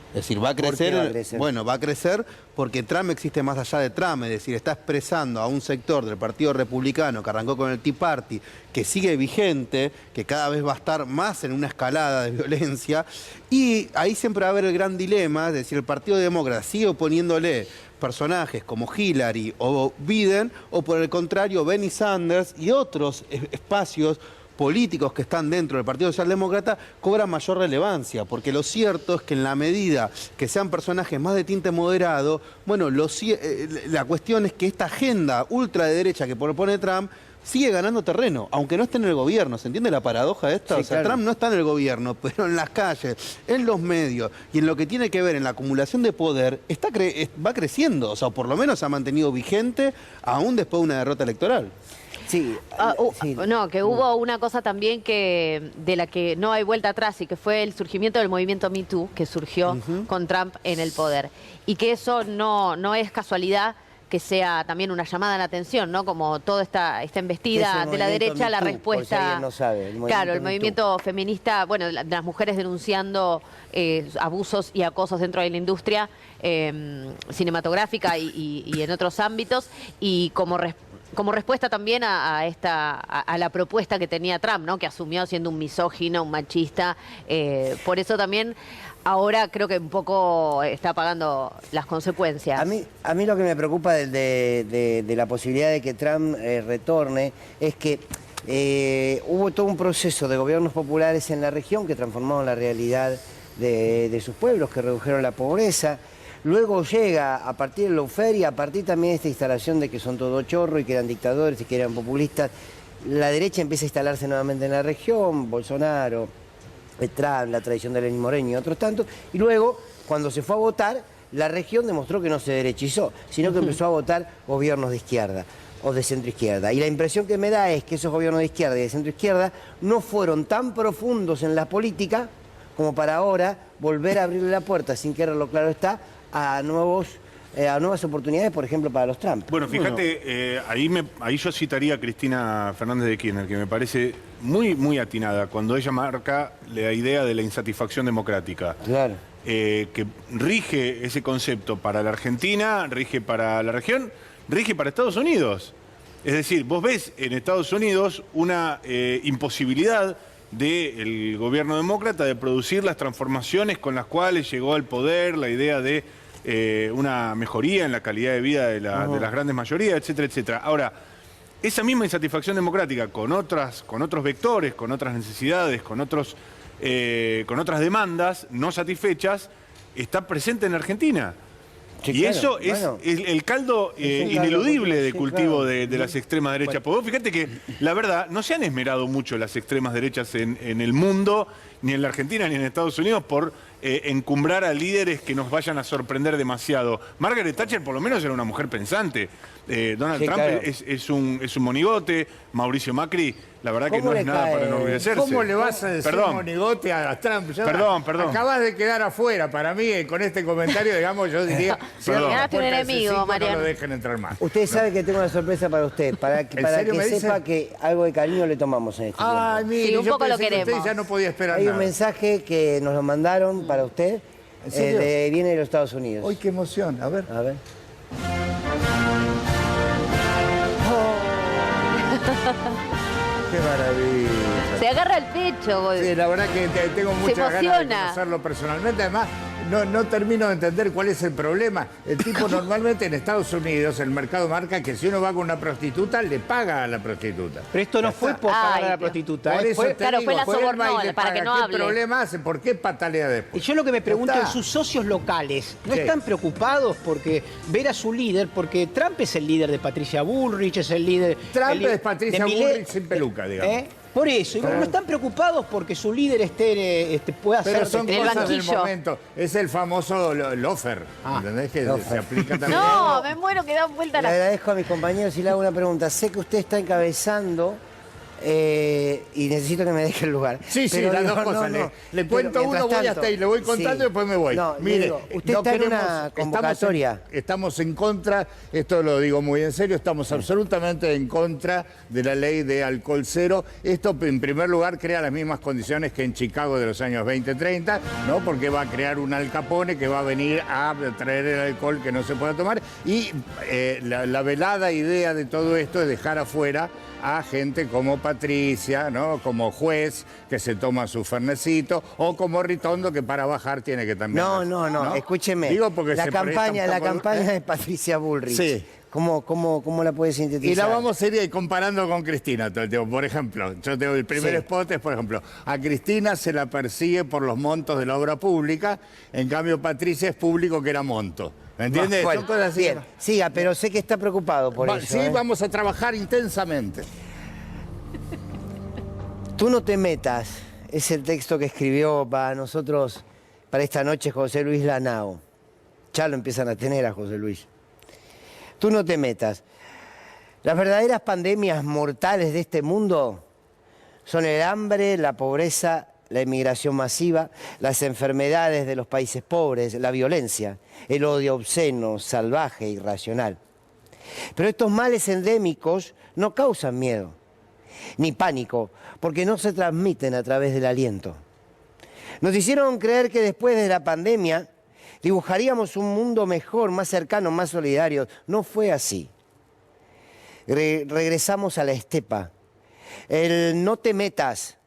Es decir, va a crecer, bueno, va a crecer porque Trump existe más allá de Trump, es decir, está expresando a un sector del Partido Republicano que arrancó con el Tea Party, que sigue vigente, que cada vez va a estar más en una escalada de violencia, y ahí siempre va a haber el gran dilema, es decir, el Partido Demócrata sigue oponiéndole personajes como Hillary o Biden, o por el contrario, Bernie Sanders y otros espacios políticos que están dentro del Partido Socialdemócrata cobran mayor relevancia, porque lo cierto es que en la medida que sean personajes más de tinte moderado, bueno, la cuestión es que esta agenda ultraderecha que propone Trump sigue ganando terreno, aunque no esté en el gobierno. ¿Se entiende la paradoja esta? Sí, o sea, claro. Trump no está en el gobierno, pero en las calles, en los medios y en lo que tiene que ver en la acumulación de poder, va creciendo. O sea, por lo menos se ha mantenido vigente aún después de una derrota electoral. Sí, No, que hubo una cosa también de la que no hay vuelta atrás y que fue el surgimiento del movimiento Me Too, que surgió con Trump en el poder. Y que eso no es casualidad que sea también una llamada de atención, ¿no? Como toda esta embestida de la derecha, la respuesta... No sabe, claro, el movimiento feminista, bueno, de las mujeres denunciando abusos y acosos dentro de la industria cinematográfica y en otros ámbitos, y como respuesta también a la propuesta que tenía Trump, ¿no? Que asumió siendo un misógino, un machista. Por eso también ahora creo que un poco está pagando las consecuencias. A mí lo que me preocupa de la posibilidad de que Trump retorne es que hubo todo un proceso de gobiernos populares en la región que transformaron la realidad de sus pueblos, que redujeron la pobreza. Luego llega, a partir del lawfare y a partir también de esta instalación de que son todos chorros y que eran dictadores y que eran populistas, la derecha empieza a instalarse nuevamente en la región, Bolsonaro, Trump, la tradición de Lenín Moreno y otros tantos, y luego, cuando se fue a votar, la región demostró que no se derechizó, sino que empezó a votar gobiernos de izquierda o de centroizquierda. Y la impresión que me da es que esos gobiernos de izquierda y de centroizquierda no fueron tan profundos en la política como para ahora volver a abrirle la puerta, sin quererlo, claro está, a nuevas oportunidades, por ejemplo, para los Trump. Bueno, fíjate, ahí yo citaría a Cristina Fernández de Kirchner, que me parece muy atinada cuando ella marca la idea de la insatisfacción democrática. Claro. Que rige ese concepto para la Argentina, rige para la región, rige para Estados Unidos. Es decir, vos ves en Estados Unidos una imposibilidad del gobierno demócrata de producir las transformaciones con las cuales llegó al poder, la idea de una mejoría en la calidad de vida de las grandes mayorías, etcétera, etcétera. Ahora, esa misma insatisfacción democrática con otros vectores, con otras necesidades, con otras demandas no satisfechas, está presente en Argentina. Sí, y claro, eso bueno, es el caldo ineludible de cultivo de las extremas derechas. Porque vos fíjate que, la verdad, no se han esmerado mucho las extremas derechas en el mundo, ni en la Argentina, ni en Estados Unidos, por encumbrar a líderes que nos vayan a sorprender demasiado. Margaret Thatcher por lo menos era una mujer pensante. Donald Sí, Trump claro. es un monigote. Mauricio Macri, la verdad que ¿Cómo no le es nada cae? para enorgullecerse. ¿Cómo le vas a decir Perdón. monigote a Trump? Ya Perdón. Acabas de quedar afuera. Para mí, con este comentario, digamos, yo diría... cierra la Ganaste un puerta de ese enemigo, cinco, Mariano. No lo dejen entrar más. Usted sabe que tengo una sorpresa para usted, para que serio me dice? sepa que algo de cariño le tomamos en este Ay, mire, Sí, un yo poco lo pensé que usted queremos. ya no podía esperar Hay un nada. mensaje que nos lo mandaron para usted, ¿En serio? viene de los Estados Unidos. ¡Ay, qué emoción! A ver. A ver. ¡Qué maravilla! Se agarra el pecho. Sí, la verdad que tengo muchas ganas de emociona. conocerlo personalmente. Además, no termino de entender cuál es el problema. El tipo normalmente en Estados Unidos, el mercado marca que si uno va con una prostituta, le paga a la prostituta. Pero esto no fue por pagar a la prostituta. Por eso fue, te digo, fue la él va y sobornó, le para que paga. no ¿Qué hable. problema hace? ¿Por qué patalea después? Y yo lo que me pregunto Ya es, está. sus socios locales, ¿no Sí. están preocupados porque ver a su líder, porque Trump es el líder de Patricia Bullrich, es el líder... Trump el es Patricia de Milei- Bullrich sin peluca, digamos. Por eso, y no están preocupados porque su líder pueda Pero hacer... son cosas del momento. Es el famoso lofer, ¿entendés? Que se aplica también. No, me muero que dan vuelta Le la... agradezco a mis compañeros y le hago una pregunta. Sé que usted está encabezando y necesito que me deje el lugar. Sí, Pero las digo, dos cosas. no. Le Pero cuento mientras uno, voy tanto, hasta ahí, le voy contando sí. y después me voy. No, Mire, digo, usted está en una convocatoria. Estamos en contra, esto lo digo muy en serio, estamos absolutamente en contra de la ley de alcohol cero. Esto, en primer lugar, crea las mismas condiciones que en Chicago de los años 20-30, ¿no? Porque va a crear un Al Capone que va a venir a traer el alcohol que no se pueda tomar. Y la velada idea de todo esto es dejar afuera a gente como Patricia, ¿no? Como Juez, que se toma su fernecito, o como Ritondo, que para bajar tiene que también... No, escúcheme. Digo porque la se proyecta campaña, un la poco- campaña de Patricia Bullrich. Sí. ¿Cómo la puede sintetizar? Y la vamos a ir comparando con Cristina todo el tiempo. Por ejemplo, yo tengo el primer Sí. spot es, por ejemplo, a Cristina se la persigue por los montos de la obra pública, en cambio Patricia es público que era monto. ¿Me entiendes? Bueno, Son cosas así. bien, siga, pero sé que está preocupado por eso. Sí, vamos a trabajar intensamente. Tú no te metas, es el texto que escribió para nosotros, para esta noche, José Luis Lanao. Ya lo empiezan a tener a José Luis. Tú no te metas. Las verdaderas pandemias mortales de este mundo son el hambre, la pobreza, la inmigración masiva, las enfermedades de los países pobres, la violencia, el odio obsceno, salvaje, irracional. Pero estos males endémicos no causan miedo, ni pánico, porque no se transmiten a través del aliento. Nos hicieron creer que después de la pandemia dibujaríamos un mundo mejor, más cercano, más solidario. No fue así. Regresamos a la estepa. El no te metas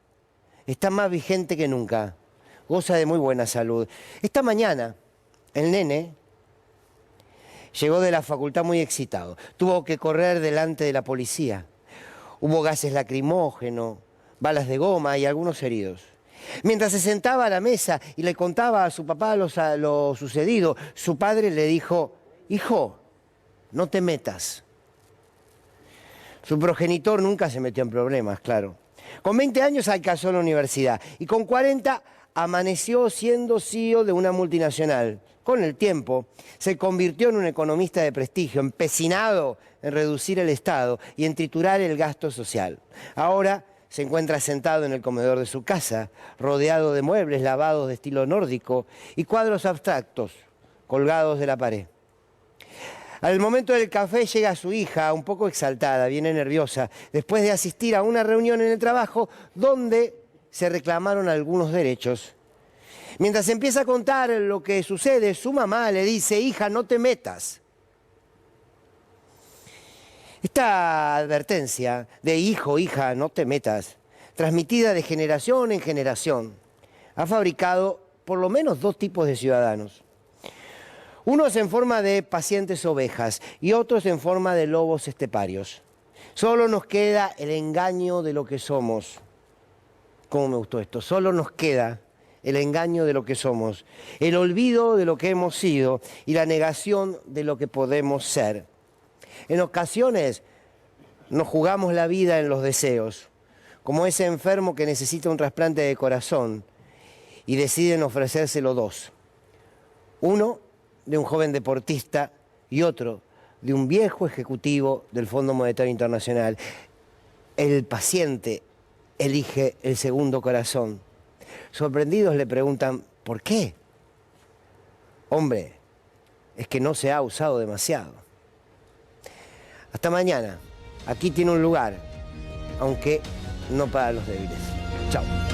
está más vigente que nunca. Goza de muy buena salud. Esta mañana, el nene llegó de la facultad muy excitado. Tuvo que correr delante de la policía. Hubo gases lacrimógenos, balas de goma y algunos heridos. Mientras se sentaba a la mesa y le contaba a su papá lo sucedido, su padre le dijo: hijo, no te metas. Su progenitor nunca se metió en problemas, claro. Con 20 años alcanzó la universidad y con 40 amaneció siendo CEO de una multinacional. Con el tiempo se convirtió en un economista de prestigio, empecinado en reducir el Estado y en triturar el gasto social. Ahora se encuentra sentado en el comedor de su casa, rodeado de muebles lavados de estilo nórdico y cuadros abstractos colgados de la pared. Al momento del café llega su hija, un poco exaltada, viene nerviosa, después de asistir a una reunión en el trabajo donde se reclamaron algunos derechos. Mientras empieza a contar lo que sucede, su mamá le dice: hija, no te metas. Esta advertencia de hijo, hija, no te metas, transmitida de generación en generación, ha fabricado por lo menos dos tipos de ciudadanos. Unos en forma de pacientes ovejas y otros en forma de lobos esteparios. Solo nos queda el engaño de lo que somos. ¿Cómo me gustó esto? Solo nos queda el engaño de lo que somos, el olvido de lo que hemos sido y la negación de lo que podemos ser. En ocasiones nos jugamos la vida en los deseos, como ese enfermo que necesita un trasplante de corazón y deciden ofrecérselo dos. Uno de un joven deportista y otro de un viejo ejecutivo del Fondo Monetario Internacional. El paciente elige el segundo corazón. Sorprendidos le preguntan, ¿por qué? Hombre, es que no se ha usado demasiado. Hasta mañana. Aquí tiene un lugar, aunque no para los débiles. Chao.